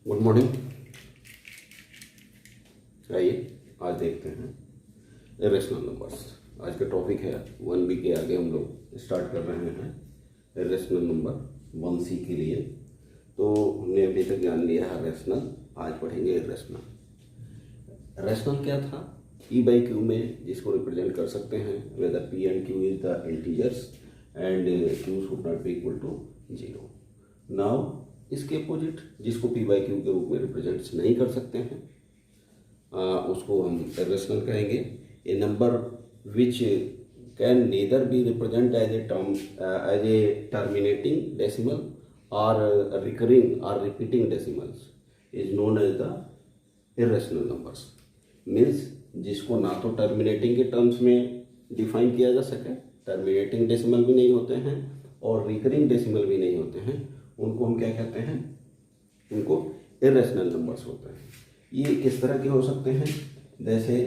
Good morning. आइए आज देखते हैं इरेशनल नंबर्स। आज का टॉपिक है 1B के आगे हम लोग स्टार्ट कर रहे हैं इरेशनल नंबर 1C के लिए। तो हमने अभी तक जान लिया है रेशनल, आज पढ़ेंगे इरेशनल। रेशनल क्या था? E by Q में जिसको रिप्रेजेंट कर सकते हैं whether P and Q is the integers and Q should not be equal to 0। Now इसके अपोजिट जिसको P by Q के रूप में रिप्रेजेंट नहीं कर सकते हैं उसको हम इरेशनल कहेंगे। A number which can neither be represent as a term as a terminating decimal और रिकरिंग और repeating decimals is known as the irrational numbers. Means जिसको ना तो टर्मिनेटिंग के टर्म्स में डिफाइन किया जा सके, टर्मिनेटिंग डेसिमल भी नहीं होते हैं और रिकरिंग डेसिमल भी नहीं होते हैं, उनको हम क्या कहते हैं? उनको इरेशनल नंबर्स होते हैं। ये किस तरह के हो सकते हैं? जैसे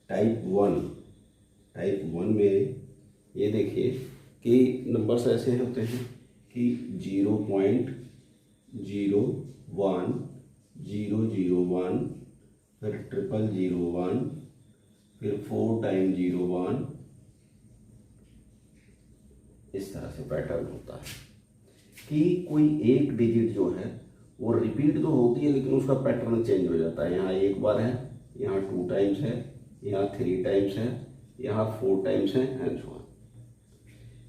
टाइप वन में ये देखिए कि नंबर्स ऐसे होते हैं कि 0.01 001 फिर 0001 फिर 4 टाइम 01, इस तरह से पैटर्न होता है कि कोई एक डिजिट जो है वो रिपीट तो होती है लेकिन उसका पैटर्न चेंज हो जाता है। यहाँ एक बार है, यहाँ 2 टाइम्स है, यहाँ 3 टाइम्स है, यहाँ 4 टाइम्स है एंड सो ऑन।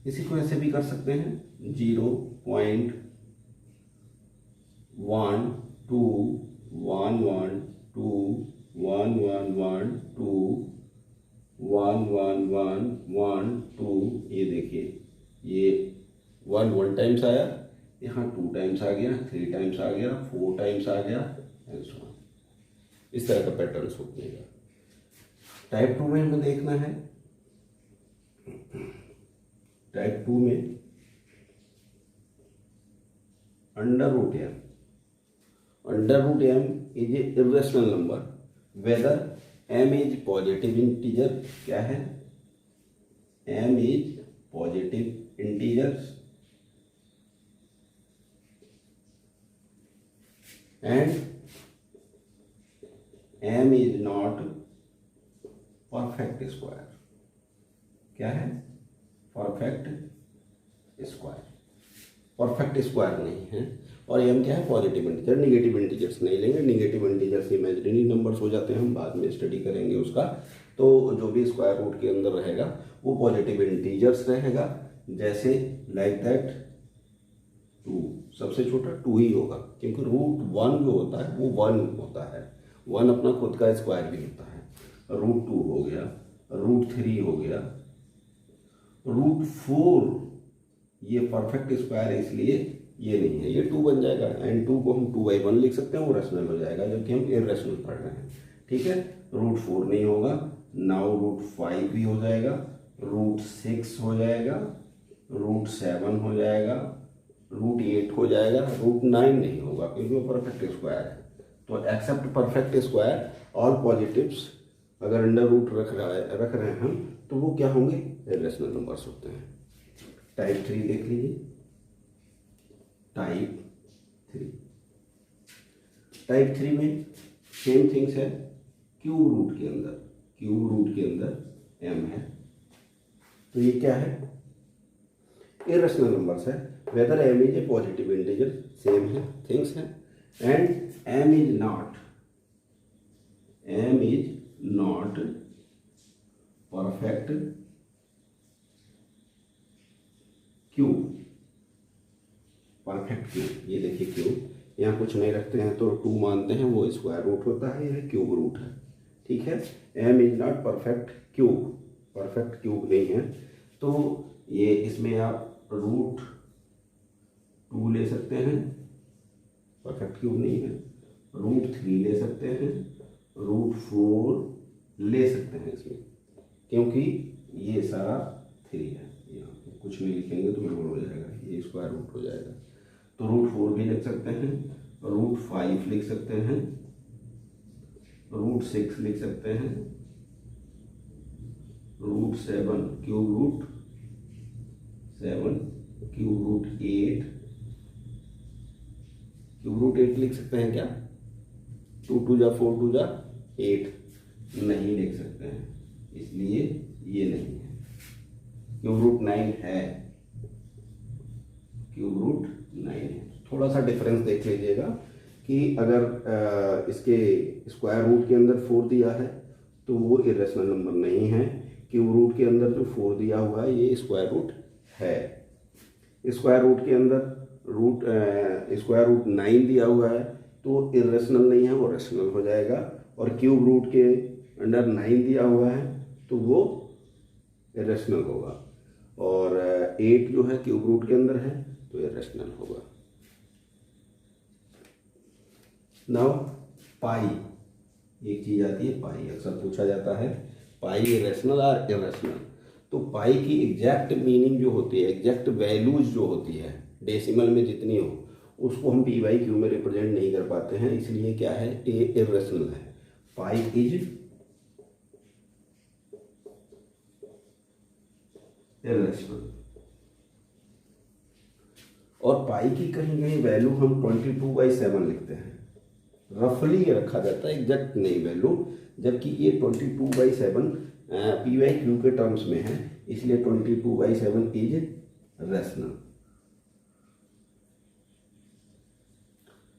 इसी को ऐसे भी कर सकते हैं 0.12 112 111 2 ये देखिए ये 1 टाइम्स आया, यहाँ 2 टाइम्स आ गया, 3 टाइम्स आ गया, 4 टाइम्स आ गया एंड सो ऑन। इस तरह का पैटर्न होगा। टाइप 2 में हमें देखना है, टाइप 2 में under root m is a irrational number whether m is positive integer. क्या है? m is positive integers and m is not perfect square। क्या है? परफेक्ट स्क्वायर नहीं है। और m क्या है? Positive integer. निगेटिव इंटीजर्स नहीं लेंगे, निगेटिव इंटीजर्स इमेजिनरी नंबर्स हो जाते हैं, हम बाद में स्टडी करेंगे उसका। तो जो भी स्क्वायर रूट के अंदर रहेगा वो पॉजिटिव इंटीजर्स रहेगा। जैसे लाइक दैट 2, सबसे छोटा 2 ही होगा क्योंकि √1 जो होता है वो 1 होता है। 1 अपना खुद का स्क्वायर भी होता है। √2 हो गया, √3 हो गया, √4 ये परफेक्ट स्क्वायर है इसलिए ये नहीं है, ये 2 बन जाएगा एंड 2 को हम 2/1 लिख सकते हैं, वो रेशनल हो जाएगा जबकि हम इरेशनल पढ़ रहे हैं। ठीक है, √4 नहीं होगा, नाउ √5 भी हो जाएगा, √6 हो जाएगा, √7 हो जाएगा, √8 हो जाएगा, √9 नहीं होगा क्योंकि वो परफेक्ट स्क्वायर है। तो except perfect square all positives अगर अंडर रूट रख रहे हैं हम तो वो क्या होंगे? इरेशनल नंबर्स होते हैं। टाइप 3 देख लीजिए। टाइप 3 में सेम थिंग्स है। क्यूब रूट के अंदर m है तो ये क्या है? इरेशनल नंबर्स है whether m is a positive integer, same है, थिंग्स है, and m is not perfect cube. ये देखिए क्यूब, यहाँ कुछ नहीं रखते हैं तो 2 मानते हैं, वो स्क्वायर रूट होता है, यह क्यूब रूट है। ठीक है, m is not perfect cube नहीं है। तो ये इसमें आप √2 ले सकते हैं, परफेक्ट क्यूब नहीं है, √3 ले सकते हैं, √4 ले सकते हैं इसमें क्योंकि ये सारा 3 है। यहाँ कुछ नहीं लिखेंगे तो गड़बड़ हो जाएगा, ये स्क्वायर रूट हो जाएगा। तो √4 भी लिख सकते हैं, √5 लिख सकते हैं, √6 लिख सकते हैं, √7 क्यूब रूट 8 क्यूब रूट 8 लिख सकते हैं क्या? 2 2 जा 4 2 जा 8 नहीं लिख सकते हैं, इसलिए ये नहीं है। क्यूब रूट 9 है, क्यूब रूट 9 है। थोड़ा सा डिफरेंस देख लीजिएगा कि अगर इसके स्क्वायर रूट के अंदर 4 दिया है तो वो इरेशनल नंबर नहीं है। क्यूब रूट के अंदर जो 4 दिया हुआ है ये स्क्वायर रूट है। स्क्वायर रूट के अंदर स्क्वायर रूट 9 दिया हुआ है तो इरेशनल नहीं है, वो रेशनल हो जाएगा। और क्यूब रूट के अंडर 9 दिया हुआ है तो वो इरेशनल होगा। और 8 जो है क्यूब रूट के अंदर है तो इरेशनल होगा। नाउ पाई, एक चीज आती है पाई, अक्सर पूछा जाता है पाई इरेशनल और इरेशनल। तो पाई की एग्जैक्ट मीनिंग जो होती है, एग्जैक्ट वैल्यूज जो होती है डेसिमल में जितनी हो, उसको हम पी बाई क्यू में रिप्रेजेंट नहीं कर पाते हैं, इसलिए क्या है, ए इरेशनल है। Pi is irrational. और पाई की कहीं कहीं वैल्यू हम 22/7 लिखते हैं, रफली ये रखा जाता है, एग्जैक्ट नहीं वैल्यू, जबकि ये 22/7 पी बाई क्यू के टर्म्स में है, इसलिए 22/7 इज रेशनल।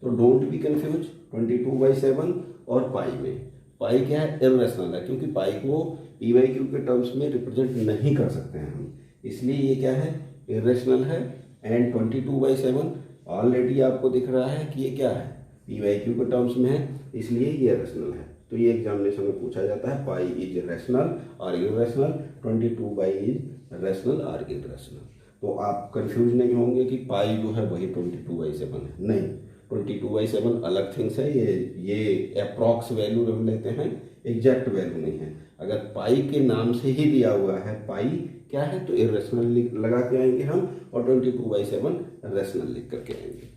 तो डोंट बी कंफ्यूज 22/7 और पाई में। पाई क्या है, इरेशनल है, क्योंकि पाई को पी बाई क्यू के टर्म्स में रिप्रेजेंट नहीं कर सकते हैं हम, इसलिए ये क्या है, इरेशनल है। एंड 22/7 ऑलरेडी आपको दिख रहा है कि ये क्या है, पी बाई क्यू के टर्म्स में है, इसलिए ये रेशनल है। तो ये एग्जामिनेशन में पूछा जाता है पाई इज रेशनल और इरेशनल, 22 इज रेशनल और इरेशनल। तो आप कंफ्यूज नहीं होंगे कि पाई जो है वही 22/7 है, नहीं, 22/7 अलग थिंग्स है। ये अप्रॉक्स वैल्यू हम लेते हैं, एग्जैक्ट वैल्यू नहीं है। अगर पाई के नाम से ही दिया हुआ है पाई क्या है तो इरेशनल लगा के आएंगे हम, और 22/7 रेशनल लिख करके आएंगे।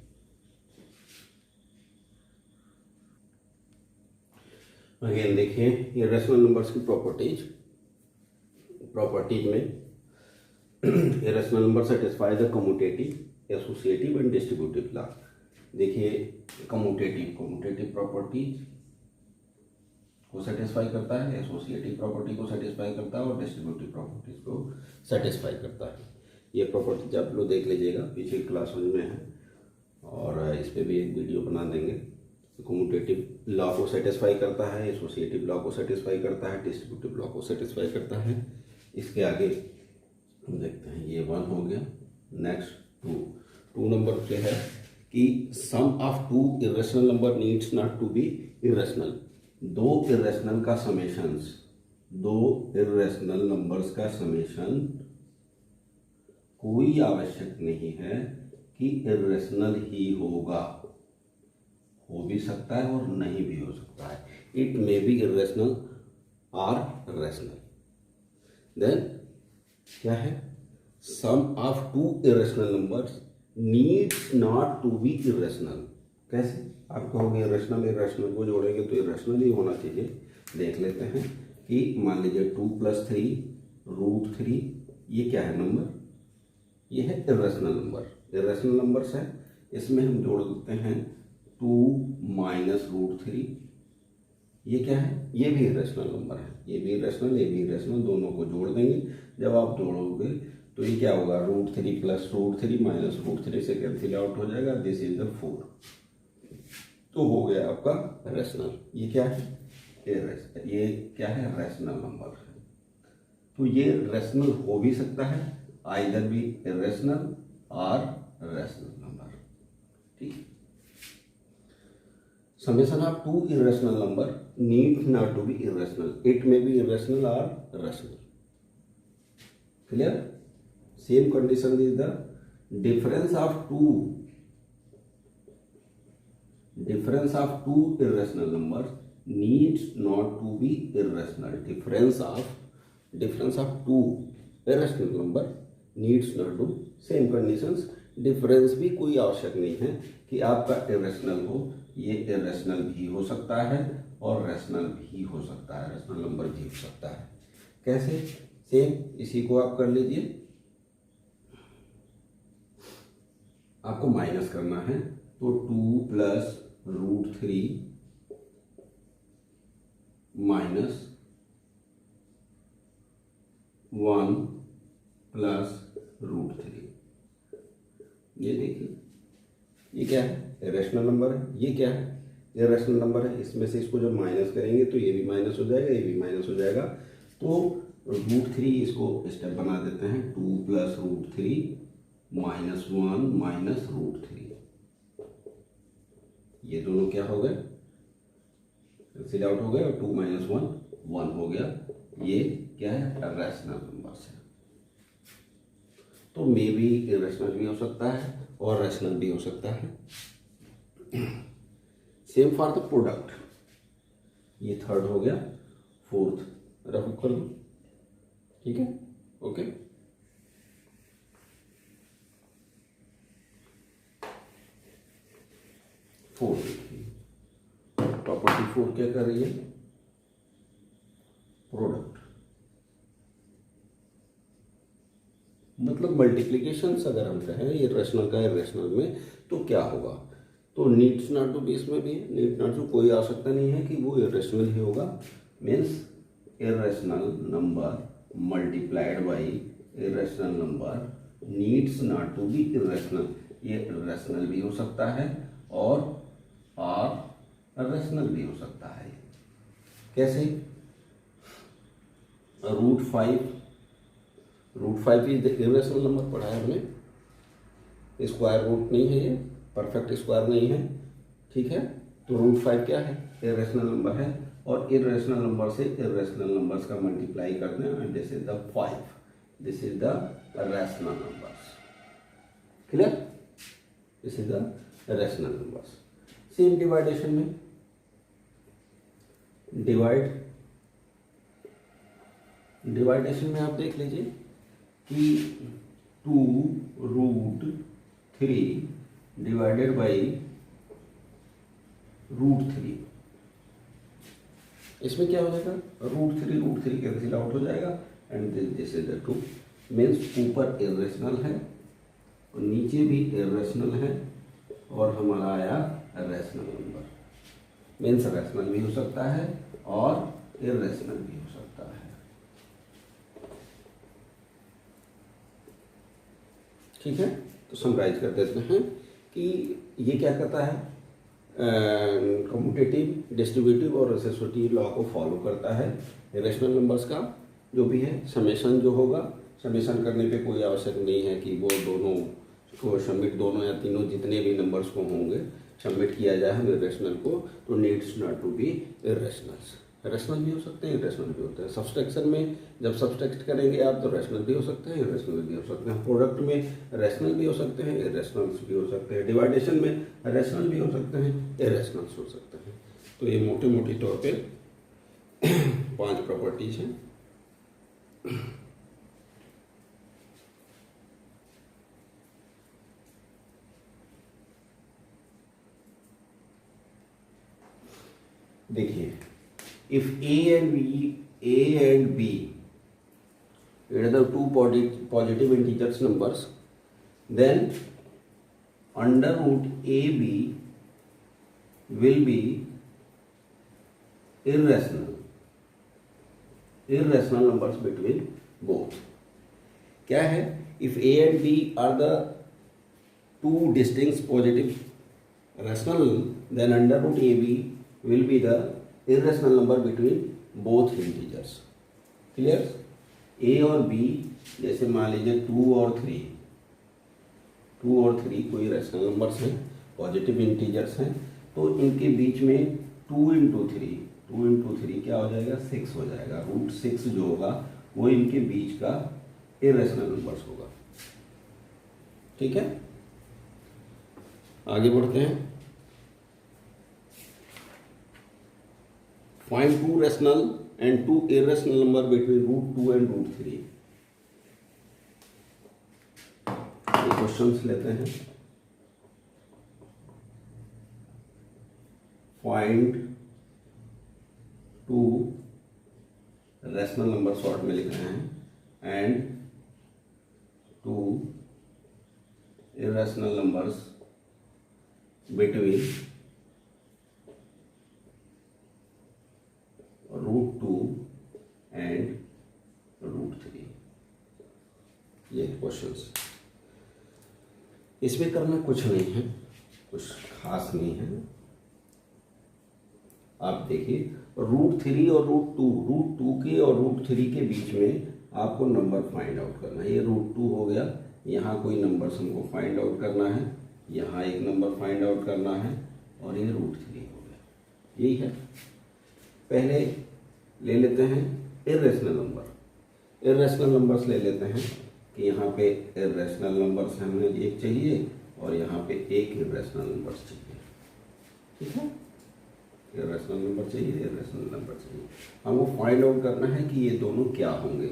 अगेन देखिए ये रेशनल नंबर्स की प्रॉपर्टीज में rational number satisfy the commutative, associative and distributive law. देखिए कम्यूटेटिव प्रॉपर्टीज को सेटिस्फाई करता है, एसोसिएटिव प्रॉपर्टी को सेटिस्फाई करता है और डिस्ट्रीब्यूटिव प्रॉपर्टीज को सेटिस्फाई करता है। ये प्रॉपर्टीज आप लोग देख लीजिएगा, पीछे क्लास में है और इस पर भी एक वीडियो बना देंगे। कम्यूटेटिव लॉ को सेटिस्फाई करता है, एसोसिएटिव लॉ को सेटिस्फाई करता है, डिस्ट्रीब्यूटिव लॉ को सेटिस्फाई करता है। इसके आगे हम देखते हैं, ये 1 हो गया। नेक्स्ट 2 नंबर पे है कि sum of 2 irrational number needs not to be irrational. 2 irrational का समेशंस, 2 इरेशनल नंबर्स का समेशन कोई आवश्यक नहीं है कि इरेशनल ही होगा, हो भी सकता है और नहीं भी हो सकता है। इट मे बी इरेशनल और रेशनल। देन क्या है, sum of 2 irrational numbers needs not to be irrational. कैसे, आप कहोगे इरेशनल इरेशनल को जोड़ेंगे तो इरेशनल ही होना चाहिए। देख लेते हैं कि मान लीजिए 2 + 3√3, ये क्या है नंबर, ये है इरेशनल नंबर। इरेशनल नंबर्स है, इसमें हम जोड़ देते हैं 2 - √3, ये क्या है, ये भी इरेशनल नंबर है, ये भी इरेशनल, ये भी इरेशनल, दोनों को जोड़ देंगे। जब आप जोड़ोगे तो ये क्या होगा, √3 + √3 - √3 से कैंसिल आउट हो जाएगा, दिस इज द 4। तो हो गया आपका रेशनल। ये क्या है, ये क्या है, रेशनल नंबर है। तो ये रेशनल हो भी सकता है, आइदर बी इरेशनल और रेशनल नंबर। ठीक है, summation of 2 irrational number need not to be irrational, it may be irrational or rational. Clear? Same condition is the difference of two irrational numbers needs not to be irrational. Difference of 2 irrational number needs not to, same conditions, difference भी कोई आवश्यक नहीं है कि आपका irrational हो, ये irrational भी हो सकता है और रेशनल भी हो सकता है, रेशनल नंबर भी हो सकता है। कैसे, सेम इसी को आप कर लीजिए, आपको माइनस करना है तो 2 plus root 3 minus 1 plus root 3। ये देखिए, ये क्या है? इरेशनल नंबर है। ये क्या है? इरेशनल नंबर है। इसमें से इसको जब माइनस करेंगे तो ये भी माइनस हो जाएगा, ये भी माइनस हो जाएगा। तो रूट 3 इसको स्टेप बना देते हैं, 2 plus root 3 minus 1 minus root 3। ये दोनों क्या हो गए? कैंसिल आउट हो गए और 2 माइनस 1 1 हो गया। ये क्या है? रैशनल नंबर्स है। तो मे बी इरेशनल भी हो सकता है और रैशनल भी हो सकता है। Same for the product. ये थर्ड हो गया, फोर्थ रफ कर दो, ठीक है, ओके। फोर्थ प्रॉपर्टी 4 क्या कर रही है? प्रोडक्ट, मतलब मल्टीप्लीकेशंस अगर हम कहें ये रैशनल का इरेशनल में, तो क्या होगा? तो नीड्स नॉट टू बी इसमें भी है। नीड नॉट टू कोई आवश्यकता नहीं है कि वो इरेशनल ही होगा। Means irrational number multiplied by irrational number needs not to be irrational. ये इरेशनल भी हो सकता है और रैशनल भी हो सकता है। कैसे? रूट 5 इज इरेशनल नंबर पढ़ा है हमने। स्क्वायर रूट नहीं है, ये परफेक्ट स्क्वायर नहीं है, ठीक है। तो रूट 5 क्या है? इरेशनल नंबर है। और इरेशनल नंबर से इरेशनल नंबर्स का मल्टीप्लाई करते हैं and this is the 5, this is the rational numbers. Clear? This is the rational numbers. Same division में डिवाइडेशन में आप देख लीजिए कि 2 रूट 3 डिवाइडेड बाई रूट 3। इसमें क्या हो जाएगा? रूट 3 कैंसिल आउट हो जाएगा and this is the 2। Means ऊपर इरेशनल है और नीचे भी इरेशनल है और हमारा आया रैशनल नंबर। मीन्स रैशनल भी हो सकता है और इरेशनल भी हो सकता है, ठीक है। तो समराइज कर देते हैं कि ये क्या करता है? कम्यूटेटिव, डिस्ट्रीब्यूटिव और एसोसिएटिव लॉ को फॉलो करता है। इरेशनल नंबर्स का जो भी है समेशन जो होगा, समेशन करने पे कोई आवश्यक नहीं है कि वो दोनों को सबमिट, दोनों या तीनों जितने भी नंबर्स को होंगे सबमिट किया जाए हम इरेशनल को। तो needs not to be irrationals. Rational भी हो सकते हैं, इरेशनल भी होते हैं। सब्सट्रैक्शन में जब सब्सट्रैक्ट करेंगे आप तो रैशनल भी हो सकते हैं, इरेशनल भी हो सकते हैं। प्रोडक्ट में रैशनल भी हो सकते हैं, इरेशनल्स भी हो सकते हैं। डिवाइडेशन में रैशनल भी हो सकते हैं, इरेशनल्स हो सकते हैं। तो ये मोटे मोटे तौर पे 5 प्रॉपर्टीज हैं। देखिए, if A and B are the two positive integers numbers, then under root AB will be irrational numbers between both. क्या है? If A and B are the two distinct positive rational, then under root AB will be the irrational number between both integers. Clear? A और B जैसे मान लीजिए 2 और 3 कोई rational numbers हैं, positive integers हैं, तो इनके बीच में 2 इंटू थ्री क्या हो जाएगा? 6 हो जाएगा। रूट 6 जो होगा वो इनके बीच का इरेशनल नंबर्स होगा, ठीक है। आगे बढ़ते हैं। Find 2 rational and 2 irrational number between root 2 and root 3. ये क्वेश्चंस लेते हैं। Find 2 rational number शॉर्ट में लिख रहे हैं and 2 irrational numbers between √2 and √3। ये क्वेश्चंस, इसमें करना कुछ नहीं है, कुछ खास नहीं है। आप देखिए √3 और √2 के और √3 के बीच में आपको नंबर फाइंड आउट करना है। ये √2 हो गया, यहाँ कोई नंबर हमको फाइंड आउट करना है, यहाँ एक नंबर फाइंड आउट करना है, और ये √3 हो गया। यही है। पहले ले लेते हैं इर्रेशनल नंबर। इर्रेशनल नंबर्स ले लेते हैं कि यहाँ पे इर्रेशनल नंबर्स हमें एक चाहिए और यहाँ पे एक इर्रेशनल नंबर्स चाहिए। ठीक है, इर्रेशनल नंबर चाहिए, इर्रेशनल नंबर चाहिए। हमको फाइंड आउट करना है कि ये दोनों क्या होंगे।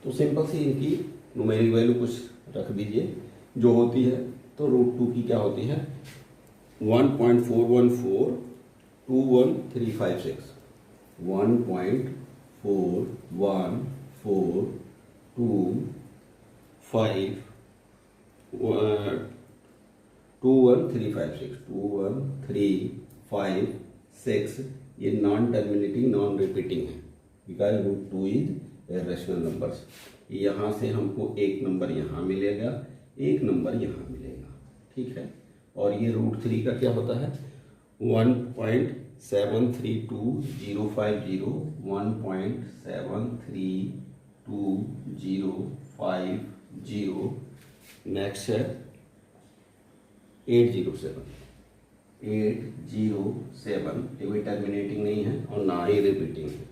तो सिंपल सी इनकी न्यूमेरिक वैल्यू कुछ रख दीजिए जो होती है। तो √2 की क्या होती है 1.4142136, 1.414526 ये नॉन टर्मिनेटिंग नॉन रिपीटिंग है, बिकॉज √2 इज इर्रेशनल नंबर्स। यहाँ से हमको एक नंबर यहाँ मिलेगा, एक नंबर यहाँ मिलेगा। ठीक है, और ये √3 का क्या होता है 1.732050, 1.732050। नेक्स्ट है 807, ये कोई टर्मिनेटिंग नहीं है और ना ही रिपीटिंग है।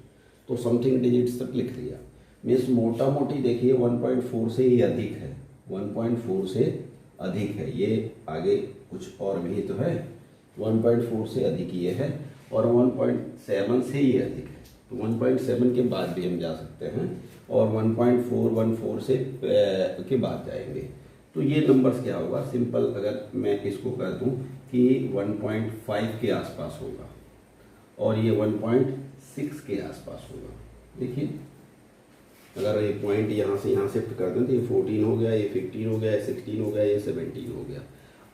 तो समथिंग डिजिट्स तक लिख दिया। मीन्स मोटा मोटी देखिए 1.4 से ये अधिक है, 1.4 से अधिक है। ये आगे कुछ और भी तो है, 1.4 से अधिक ये है और 1.7 से ये अधिक है। तो 1.7 के बाद भी हम जा सकते हैं और 1.414 से के बाद जाएंगे। तो ये नंबर्स क्या होगा, सिंपल अगर मैं इसको कर दूं कि 1.5 के आसपास होगा और ये 1.6 के आसपास होगा। देखिए अगर ये पॉइंट यहाँ से यहाँ शिफ्ट कर दें तो ये 14 हो गया, ये 15 हो गया, ये 16 हो गया, ये 17 हो गया।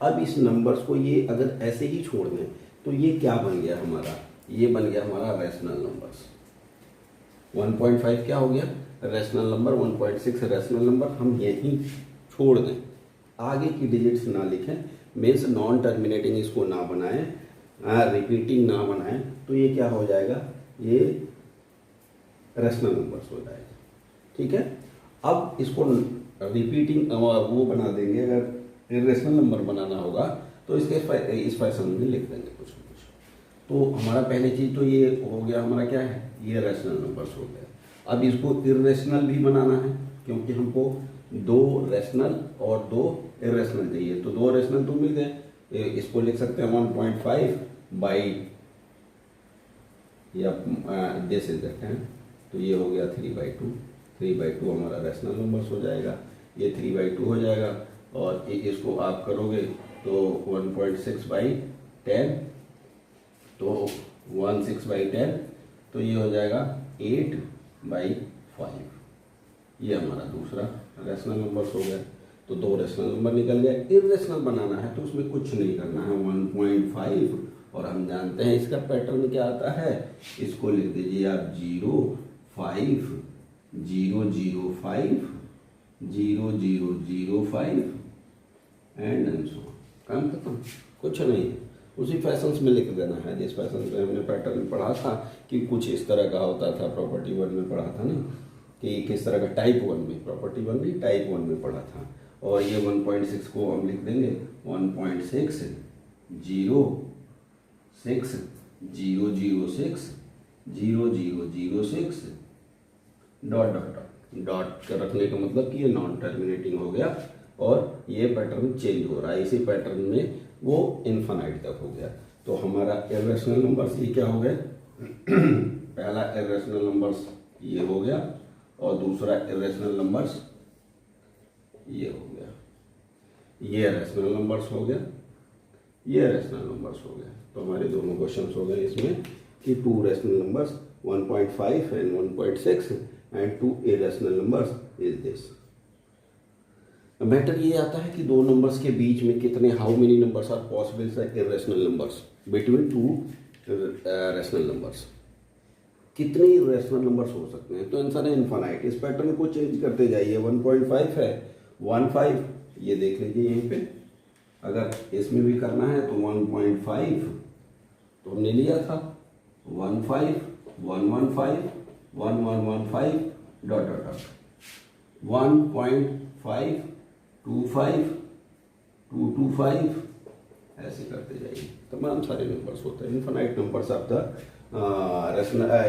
अब इस नंबर्स को ये अगर ऐसे ही छोड़ दें तो ये क्या बन गया हमारा, ये बन गया हमारा रैशनल नंबर्स। 1.5 क्या हो गया रैशनल नंबर, 1.6 रैशनल नंबर। हम यहीं छोड़ दें, आगे की डिजिट्स ना लिखें, मीन्स नॉन टर्मिनेटिंग इसको ना बनाएं, रिपीटिंग ना बनाएं, तो ये क्या हो जाएगा, ये रैशनल नंबर्स हो जाएगा। ठीक है, अब इसको रिपीटिंग वो बना देंगे। अगर इर्रेशनल नंबर बनाना होगा तो इसके इस फैशन में लिख देंगे कुछ न कुछ। तो हमारा पहली चीज़ तो ये हो गया, हमारा क्या है, ये रैशनल नंबर्स हो गया। अब इसको इर्रेशनल भी बनाना है क्योंकि हमको 2 रैशनल और 2 इर्रेशनल चाहिए। तो 2 रैशनल तो मिल गए, इसको लिख सकते हैं 1.5 बाई या जैसे देते हैं तो ये हो गया 3/2। 3/2 हमारा रैशनल नंबर्स हो जाएगा, ये 3/2 हो जाएगा। और इसको आप करोगे तो 1.6/10, तो 1/6/10, तो ये हो जाएगा 8/5। ये हमारा दूसरा रैशनल नंबर्स हो गया। तो 2 रैशनल नंबर निकल गए। इर्रेशनल बनाना है तो उसमें कुछ नहीं करना है, 1.5, और हम जानते हैं इसका पैटर्न क्या आता है, इसको लिख दीजिए आप 0 5 0 0 5 0 0 0 5 एंड सो काम खत्म, कुछ नहीं है। उसी फैशंस में लिख देना है जिस फैशन में हमने पैटर्न पढ़ा था कि कुछ इस तरह का होता था। प्रॉपर्टी 1 में पढ़ा था ना कि किस तरह का, टाइप 1 में, प्रॉपर्टी 1 नहीं टाइप 1 में पढ़ा था। और ये 1.6 को हम लिख देंगे 1.6 0 6 0 0 6 0 0 0 6 डॉट डॉट डॉट डॉट का रखने का मतलब कि ये नॉन टर्मिनेटिंग हो गया और ये पैटर्न चेंज हो रहा है। इसी पैटर्न में वो इन्फिनाइट तक हो गया। तो हमारा इर्रेशनल नंबर्स ये क्या हो गए, पहला इर्रेशनल नंबर्स ये हो गया और दूसरा इर्रेशनल नंबर्स ये हो गया। ये रैशनल नंबर्स हो गया, ये रैशनल नंबर्स हो गया। तो हमारे दोनों क्वेश्चंस हो गए इसमें कि 2 rational numbers 1.5 and 1.6 and 2 irrational numbers is this. Matter ये आता है कि दो नंबर्स के बीच में कितने, how many numbers are possible irrational numbers between two rational numbers, कितने इरेशनल नंबर्स हो सकते हैं। तो आंसर है इनफाइनाइट। इस पैटर्न को चेंज करते जाइए। 1.5 है, 15 ये देख लीजिए यहीं पे, अगर इसमें भी करना है तो 1.5 तो हमने लिया था 15 115 1115 डॉट डॉट डॉट 1.5 25 225 ऐसे करते जाइए। तमाम सारे नंबर्स होते हैं। Infinite numbers of the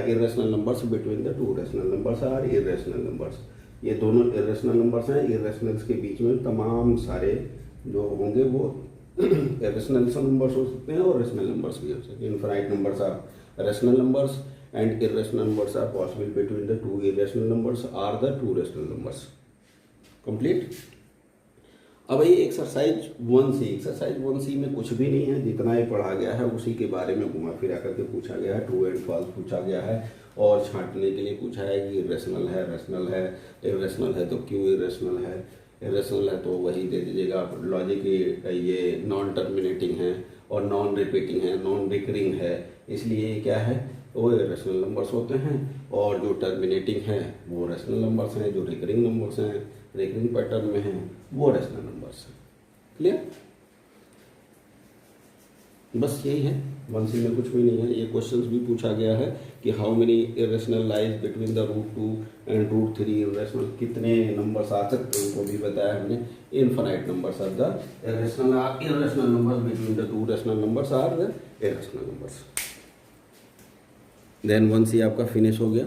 irrational numbers between the two rational numbers are irrational numbers. ये दोनों इरेशनल नंबर्स हैं। इरेशनल्स के बीच में तमाम सारे जो होंगे वो इरेशनल नंबर्स हो सकते हैं और रेशनल नंबर्स भी हो सकते हैं। Infinite numbers are rational numbers and irrational numbers are possible between the two irrational numbers are the two rational numbers. Complete. अब ये एक्सरसाइज 1C, एक्सरसाइज 1C में कुछ भी नहीं है, जितना ये पढ़ा गया है उसी के बारे में घुमा फिरा करके पूछा गया है। ट्रू एंड फॉल्स पूछा गया है और छांटने के लिए पूछा है कि इरेशनल है, रेशनल है, इरेशनल है तो क्यों इरेशनल है, इरेशनल है तो वही दे दीजिएगा। लॉजिक ये नॉन टर्मिनेटिंग है और नॉन रिपीटिंग है, नॉन रिकरिंग है, इसलिए ये क्या है, वो रेशनल नंबर्स होते हैं। और जो टर्मिनेटिंग है वो रेशनल नंबर्स हैं, जो रिकरिंग नंबर्स हैं, रिकरिंग पैटर्न में हैं, वो रेशनल नंबर्स हैं। क्लियर। बस यही है, 1C में कुछ भी नहीं है। ये क्वेश्चंस भी पूछा गया है कि how many irrational lies between the √2 and √3 irrational, कितने नंबर्स आ सकते हैं उनको भी बताया हमने। Infinite numbers are the irrational numbers between the two rational numbers are the irrational numbers. Then 1C आपका फिनिश हो गया।